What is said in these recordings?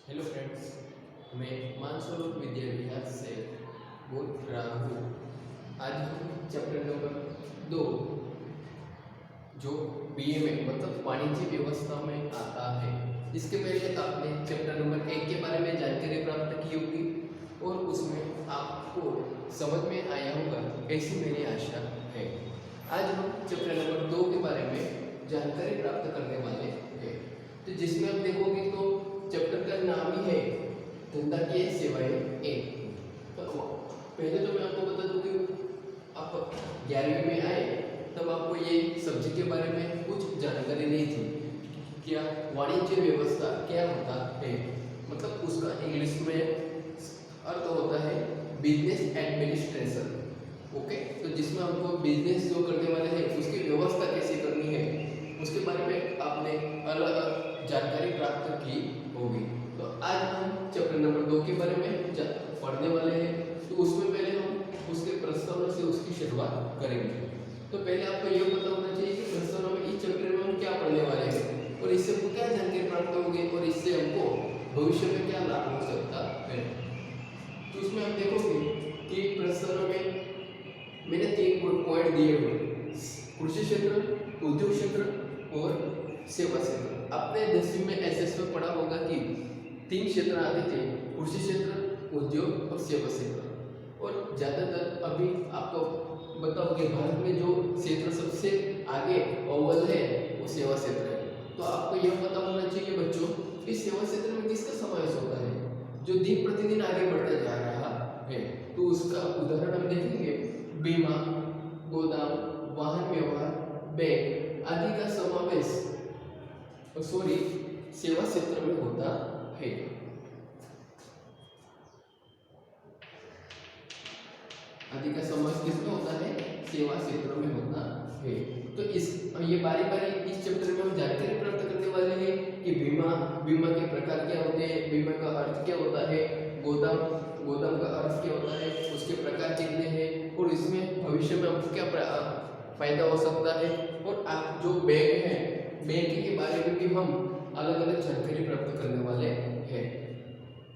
Hello friends, मैं मानसरोवर विद्या विहार से बोल रहा हूँ। आज हम चैप्टर नंबर 2 जो बीए में मतलब वाणिज्य व्यवस्था में आता है, इसके पहले आपने चैप्टर नंबर 1 के बारे में जानकारी प्राप्त की होगी और उसमें आपको समझ में आया होगा, ऐसी मेरी आशा है। आज हम चैप्टर नंबर 2 के बारे में जानकारी प्राप्त करने वाले हैं। तो जिसमें आप देखोगे तो चैप्टर का नाम ही है धंधाकीय सेवाएं एक। तो पहले तो मैं आपको बता दूं कि आप 11वीं में आए तब आपको ये सब्जेक्ट के बारे में कुछ जानकारी नहीं थी। क्या वाणिज्य व्यवस्था क्या होता है, मतलब उसका इंग्लिश में अर्थ होता है बिजनेस एडमिनिस्ट्रेशन। ओके, तो जिसमें हमको बिजनेस जो करने वाले हैं उसकी व्यवस्था कैसे करनी है उसके बारे में आपने अलग अलग जानकारी प्राप्त की होगी। तो आज हम चैप्टर नंबर 2 के बारे में पढ़ने वाले हैं। तो उसमें पहले हम उसके प्रस्तावना से उसकी शुरुआत करेंगे। तो पहले आपको यह पता होना चाहिए कि प्रस्तावना में इस चैप्टर में हम क्या पढ़ने वाले हैं और इससे हमको क्या जानकारी प्राप्त होगी और इससे हमको भविष्य में क्या लाभ हो सकता है। तो उसमें आप देखोगे कि प्रस्तावना में मैंने 3 पॉइंट दिए हुए, कृषि क्षेत्र, उद्योग क्षेत्र और सेवा क्षेत्र। आपने 10वीं में एसएस में पढ़ा होगा कि 3 क्षेत्र आते थे, कृषि क्षेत्र, उद्योग और सेवा क्षेत्र। और ज़्यादातर अभी आपको बताओगे भारत में जो क्षेत्र सबसे आगे अव्वल है वो सेवा क्षेत्र है। तो आपको यह पता होना चाहिए बच्चों कि सेवा क्षेत्र में किसका समावेश होता है जो दिन प्रतिदिन आगे बढ़ता जा रहा है। तो उसका उदाहरण हम देखेंगे, बीमा, गोदाम, वाहन व्यवहार, बैंक आदि का समावेश सेवा क्षेत्र में होता है। आदि का समावेश किसमें होता है? सेवा क्षेत्र में होता है। तो ये बारी बारी इस चैप्टर में हम जानकारी प्राप्त करने वाले हैं कि बीमा के प्रकार क्या होते हैं, बीमा का अर्थ क्या होता है, गोदाम का अर्थ क्या होता है, उसके प्रकार कितने हैं और इसमें भविष्य में हमको क्या फायदा हो सकता है। और आप जो बैंक है, बैंक के बारे में भी हम अलग अलग जानकारी प्राप्त करने वाले हैं।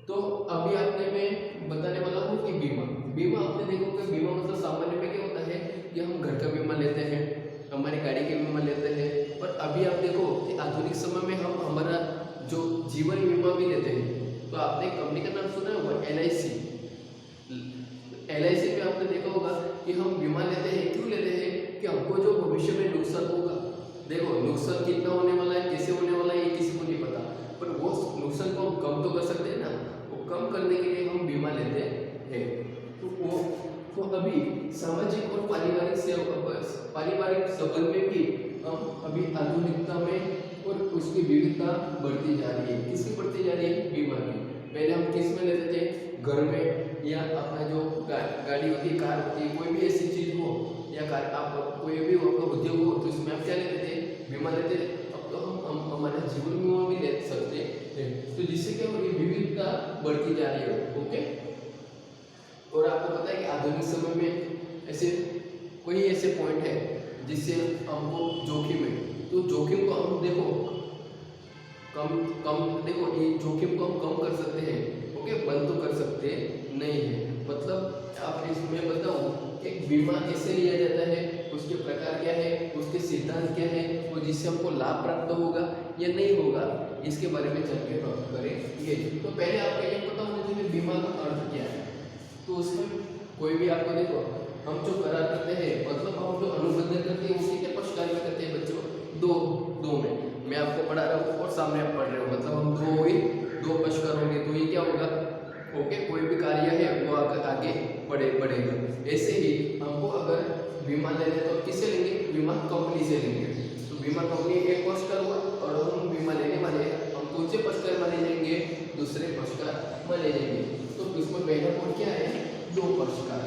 तो अभी आपने मैं बताने वाला हूँ कि बीमा आपने देखोगे, बीमा मतलब सामान्य में क्या होता है कि हम घर का बीमा लेते हैं, हमारी गाड़ी के बीमा लेते हैं। और अभी आप देखो कि आधुनिक समय में हम हमारा जो जीवन बीमा भी लेते हैं। तो आपने कंपनी का नाम सुना होगा LIC। LIC पे आपने देखा होगा कि हम बीमा लेते हैं, क्यों लेते हैं कि हमको जो भविष्य में नुकसान होगा, देखो नुकसान कितना होने वाला है, कैसे होने वाला है ये किसी को नहीं पता, पर वो नुकसान को हम कम तो कर सकते हैं ना। वो कम करने के लिए हम बीमा लेते हैं। तो अभी सामाजिक और पारिवारिक संबंध में भी हम अभी आधुनिकता में और उसकी विविधता बढ़ती जा रही है। किसकी बढ़ती जा रही है? बीमा की। पहले हम किस में लेते थे? घर में, या अपना जो गाड़ी होती है, कार होती है, कोई भी ऐसी चीज हो या कार, आप कोई भी आपका उद्योग हो तो इसमें आप क्या लेते थे? बीमा लेते थे। अब तो हम हमारा जीवन बीमा भी ले सकते हैं। तो जिससे क्या होगी, विविधता बढ़ती जा रही है। ओके, और आपको पता है कि आधुनिक समय में ऐसे कोई ऐसे पॉइंट है जिससे हमको जोखिम है, तो जोखिम को हम देखो देखो ये जोखिम को हम कम कर सकते हैं। ओके, बंद तो कर सकते नहीं है। मतलब आप इसमें बताऊं कि बीमा कैसे लिया जाता है, उसके प्रकार क्या है, उसके सिद्धांत क्या है और जिससे हमको लाभ प्राप्त होगा या नहीं होगा, इसके बारे में जानकारी प्राप्त करेंगे। तो पहले आपको ये पता होना चाहिए बीमा का अर्थ क्या है। तो उसमें कोई भी आपको देखो, हम जो करार करते हैं, मतलब हम जो अनुबंध करते हैं वो कितने पक्षकार में करते हैं बच्चों? दो में। मैं आपको पढ़ा रहा हूँ और सामने आप पढ़ रहे हो, मतलब हम दो पक्षकार होंगे। तो ये क्या होगा? ओके, कोई भी कार्य है वो आगे बढ़ेगा। ऐसे ही हमको अगर बीमा लेना है तो किससे लेंगे? बीमा कंपनी से लेंगे। तो बीमा कंपनी एक पक्षकार हुआ और हम बीमा लेने वाले हैं, हम कौन से पक्षकार माने जाएंगे? दूसरे पक्षकार माने जाएंगे। तो इसमें पहला पॉइंट क्या है? 2 पक्षकार।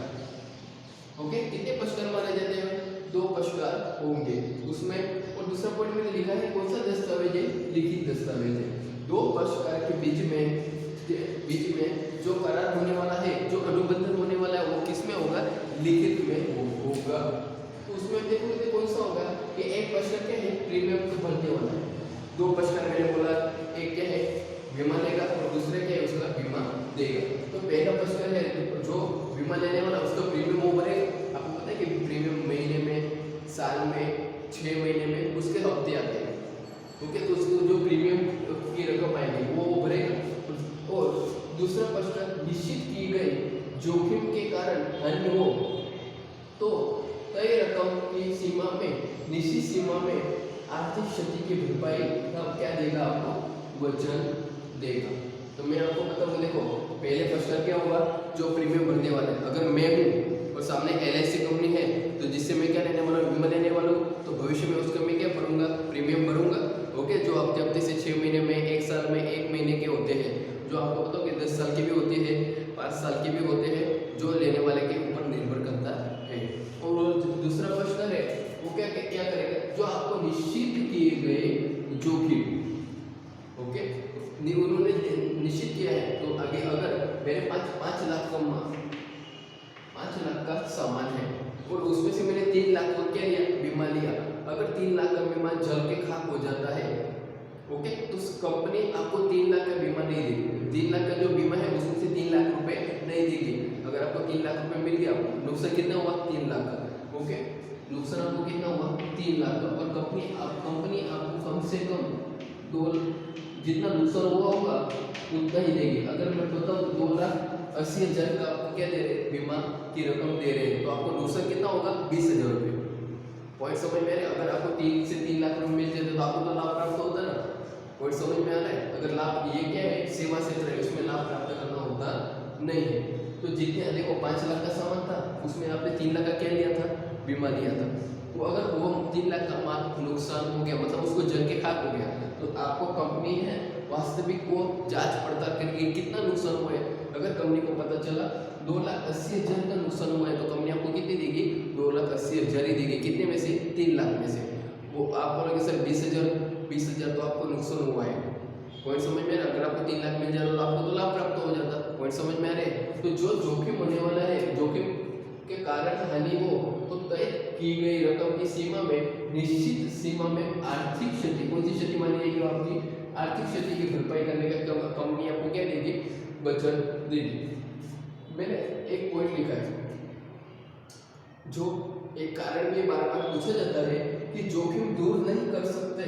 ओके, कितने पक्षकार माने जाते हैं? 2 पक्षकार होंगे उसमें। और दूसरा पॉइंट मैंने लिखा है कौन सा दस्तावेज है? लिखित दस्तावेज है। 2 पक्षकार के बीच में जो करार होने वाला है, जो अनुबंधन होने वाला है, वो किस में होगा? लिखित में होगा। तो उसमें देखोगे कौन सा होगा कि एक पक्षकार क्या है? प्रीमियम भरने वाला है। 2 पक्षकार मैंने बोला, एक क्या है? बीमा लेगा और दूसरे क्या है उसका बीमा देगा। तो पहला प्रश्न है जो बीमा लेने वाला उसका प्रीमियम वो भरेगा। आपको पता है कि प्रीमियम महीने में, साल में, 6 महीने में उसके हफ्ते आते हैं। ओके, तो उसको जो प्रीमियम की रकम आएगी वो भरेगा। और दूसरा प्रश्न, निश्चित की गई जोखिम के कारण हानि हो तो तय रकम की सीमा में, निश्चित सीमा में आर्थिक क्षति की भरपाई का क्या देगा आपको, वचन देगा। तो मैं आपको बताऊँ, देखो पहले प्रश्न क्या हुआ, जो प्रीमियम भरने वाला है अगर मैं हूँ और सामने LIC कंपनी है तो जिससे मैं क्या लेने वाला हूँ, बीमा लेने वाला हूँ, तो भविष्य में उसका मैं क्या भरूंगा, प्रीमियम भरूंगा। ओके, जो हफ्ते हफ्ते से 6 महीने में, 1 साल में, 1 महीने के होते हैं, जो आपको पता हो कि 10 साल के भी होते हैं, 5 साल के भी होते हैं, जो लेने वाले के ऊपर निर्भर करता है। और दूसरा प्रश्न है वो क्या क्या करेगा, जो आपको निश्चित किए गए जोखिम, ओके, उन्होंने निश्चित किया है। तो आगे अगर मेरे पास 5 लाख का 5 लाख का सामान है और उसमें से मैंने 3 लाख को क्या लिया, बीमा लिया। अगर 3 लाख का बीमा जल के खाक हो जाता है, ओके, तो कंपनी आपको 3 लाख का बीमा नहीं देगी। 3 लाख का जो बीमा है उसमें से 3 लाख रुपए नहीं देगी। अगर आपको 3 लाख रुपए मिल गया, नुकसान कितना हुआ, 3 लाख का। ओके, नुकसान आपको कितना हुआ, 3 लाख का। और कंपनी आपको कम से कम 2, जितना नुकसान हुआ होगा उतना ही देगी। अगर मैं बताऊँ 2,80,000 का आपको क्या दे रहे, बीमा की रकम दे रहे हैं, तो आपको नुकसान कितना होगा, 20,000 रुपये। पॉइंट समझ में आ रहा है। अगर आपको 3 से 3 लाख रुपये मिल जाते तो आपको तो लाभ प्राप्त होता ना। पॉइंट समझ में आ रहा है। अगर लाभ, ये क्या है, सेवा क्षेत्र है, उसमें लाभ प्राप्त करना होता नहीं है। तो जितने, देखो 5 लाख का सामान था, उसमें आपने 3 लाख का क्या लिया था, बीमा लिया था। तो अगर वो 3 लाख का माल नुकसान हो गया, मतलब उसको जल के खाक हो गया, तो आपको कंपनी है वास्तविक वो जांच पड़ताल करेगी कितना नुकसान हुआ है। अगर कंपनी को पता चला 2,80,000 का नुकसान हुआ है तो कंपनी आपको कितनी देगी, 2,80,000 ही देगी। कितने में से, 3 लाख में से। वो आप बोलोगे सर 20,000 तो आपको नुकसान हुआ है। पॉइंट समझ में आ रहा है। अगर आपको 3 लाख मिल जाता तो आपको तो लाभ प्राप्त हो जाता। पॉइंट समझ में आ रहे हैं। तो जो जोखिम होने वाला है, जोखिम के कारण हानि हो तो तय की गई रकम की सीमा में, निश्चित सीमा में आर्थिक क्षति, कौन सी क्षति मानी जाएगी, आपकी आर्थिक क्षति की भरपाई करने का कंपनी आपको क्या देगी, वचन देगी। मैंने एक पॉइंट लिखा है, जो एक कारण में बार बार पूछा जाता है कि जोखिम दूर नहीं कर सकते,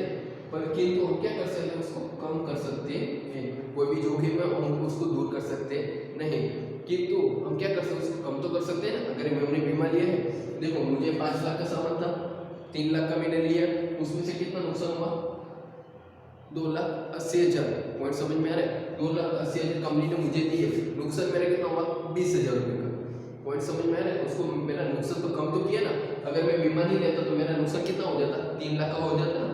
पर किंतु हम क्या कर सकते हैं, उसको कम कर सकते हैं। कोई भी जोखिम है हम उसको दूर कर सकते नहीं, किंतु हम क्या कर सकते हैं, उसको कम तो कर सकते हैं ना। अगर हमने बीमा लिया है, देखो मुझे 5 लाख का सामान था, 3 लाख का मैंने लिया, उसमें से कितना नुकसान हुआ, 2,80,000। पॉइंट समझ में आ रहा है। 2,80,000 कंपनी ने मुझे दिए, नुकसान मेरा कितना हुआ, 20,000 रुपये का। पॉइंट समझ में आ रहा है। उसको मेरा नुकसान तो कम तो किया ना। अगर मैं बीमा नहीं लेता तो मेरा नुकसान कितना हो जाता, 3 लाख का हो जाता ना।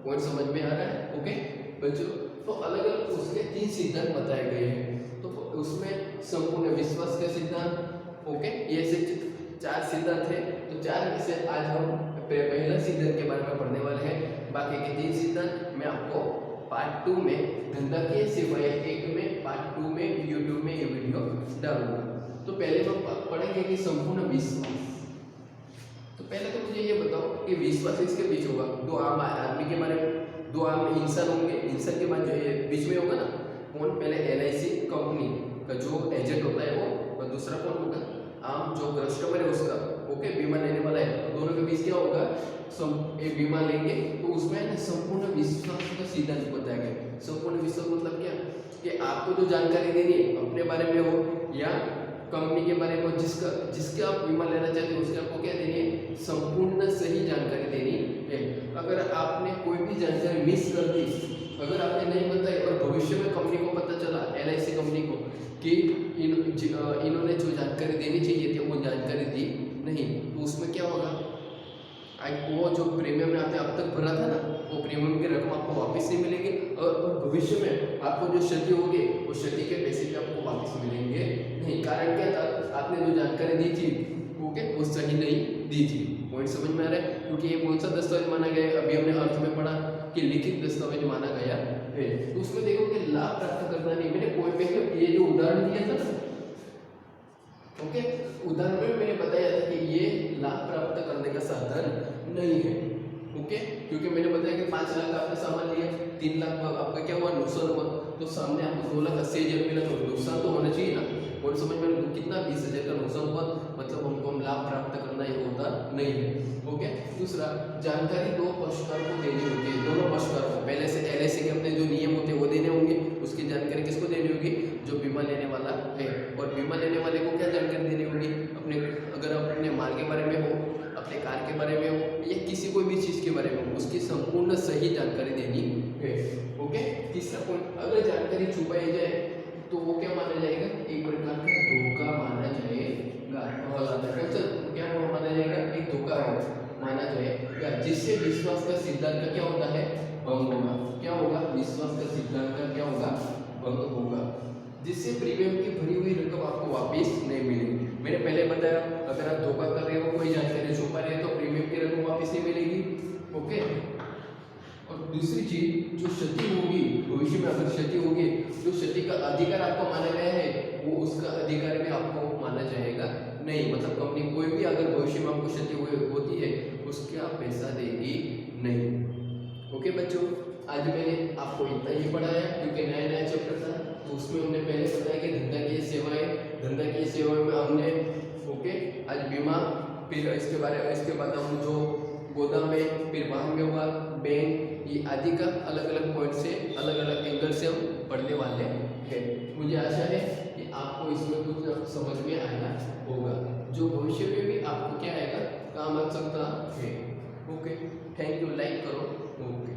पॉइंट समझ में आ रहा है। ओके बच्चों, तो अलग अलग उसके 3 सिद्धांत बताए गए हैं। तो उसमें संपूर्ण विश्वास का सिद्धांत, ओके, ये से 4 सिद्धांत है। तो 4 में से आज हम पहला सिद्धांत के बारे में पढ़ने वाले हैं। बाकी के 3 सिद्धांत मैं आपको पार्ट 2 में, धंधाकीय सेवाएं 1 में, पार्ट 2 में यूट्यूब में ये वीडियो डालूंगा। तो पहले हम पढ़ेंगे कि संपूर्ण विश्वास। तो पहले तो मुझे ये बताओ कि विश्वास इसके बीच होगा, 2 आम आदमी के बारे में, 2 आम इंसान होंगे, इंसान के बाद बीच में होगा ना कौन, पहले LIC कंपनी का जो एजेंट होता है वो, और दूसरा कौन होगा, आम जो कस्टमर है उसका, ओके, बीमा लेने वाला है। दोनों के बीच क्या होगा, एक बीमा लेंगे तो उसमें संपूर्ण विश्वास का सिद्धांत बताया गया। संपूर्ण विश्वास मतलब क्या, कि आपको जो जानकारी देनी है अपने बारे में हो या कंपनी के बारे में, जिसका आप बीमा लेना चाहते हैं उसके आपको क्या देनी है, संपूर्ण सही जानकारी देनी है। अगर आपने कोई भी जानकारी मिस कर दी, अगर आपने नहीं बताई और भविष्य में कंपनी को पता चला, LIC कंपनी को, कि इन्होंने जो जानकारी देनी चाहिए थी वो जानकारी दी नहीं, तो उसमें क्या होगा, वो जो प्रीमियम में आपने अब तक भरा था ना, वो प्रीमियम की रकम आपको वापस नहीं मिलेगी, और भविष्य में आपको जो क्षति होगी वो क्षति के पैसे भी आपको वापस मिलेंगे नहीं। कारण क्या था, आपने जो जानकारी दी थी ओके वो सही नहीं दी थी। पॉइंट समझ में आ रहा है। क्योंकि ये कौन सा दस्तावेज माना गया है, अभी हमने अर्थ में पढ़ा कि लिखित दस्तावेज माना गया है। तो उसमें देखो कि लाभ प्राप्त करना नहीं, मैंने कोई में ये जो उदाहरण दिया था ना, ओके, उदाहरण में मैंने बताया था कि ये लाभ प्राप्त करने का साधन नहीं है। ओके, क्योंकि मैंने बताया कि 5 लाख का आपने सामान लिया, 3 लाख आपका क्या हुआ, नुकसान हुआ। तो सामने आपको 2,80,000 मिला तो नुकसान तो होना चाहिए ना। और समझ में कितना 20,000 का नुकसान हुआ, मतलब हमको हम लाभ प्राप्त करना ही होता नहीं है। ओके, दूसरा जानकारी दो पक्षकार को देनी होती है, दोनों पक्षकार को। पहले से एलआईसी के अपने जो नियम होते हैं वो देने होंगे, उसकी जानकारी किसको देनी होगी, जो बीमा लेने वाला है। और बीमा लेने वाले को क्या जानकारी देनी होगी, अपने अगर अपने माल के बारे में हो, अपने कार के बारे में हो, या किसी कोई भी चीज़ के बारे में हो, उसकी संपूर्ण सही जानकारी देनी है। ओके, तीसरा पॉइंट, अगर जानकारी छुपाई जाए तो वो क्या माना जाएगा, एक प्रकार का धोखा माना जाएगा। क्या माना जाएगा, एक धोखा माना जाएगा, जिससे विश्वास का सिद्धांत का क्या होता है, भंग होगा। क्या होगा, विश्वास का सिद्धांत का क्या होगा, भंग होगा, जिससे प्रीमियम की भरी हुई रकम आपको वापस नहीं मिलेगी। मैंने पहले बताया, अगर आप धोखा कर रहे हो, कोई जानकारी छुपा रहे हो, तो प्रीमियम की रकम वापस नहीं मिलेगी। ओके, और दूसरी चीज, जो क्षति होगी भविष्य में, अगर क्षति होगी, जो क्षति का अधिकार आपको माना गया है, वो उसका अधिकार भी आपको माना जाएगा नहीं। मतलब कंपनी कोई भी अगर भविष्य में आपको क्षति होती है, उसके आप पैसा देगी नहीं। ओके बच्चों, आज मैंने आपको इतना ही पढ़ाया, क्योंकि नया नया चैप्टर था, तो उसमें हमने पहले बताया कि धंधाकीय सेवाएं, धंधाकीय सेवाओं में हमने ओके आज बीमा, फिर इसके बाद हम जो गोदाम में, फिर वाहन व्यवहार, बैंक, ये आदि का अलग अलग पॉइंट से, अलग अलग एंगल से हम पढ़ने वाले हैं। मुझे आशा है कि आपको इसमें कुछ समझ में आया होगा, जो भविष्य में भी आपको क्या आएगा, काम आ सकता है। ओके, थैंक यू, लाइक करो। ओके।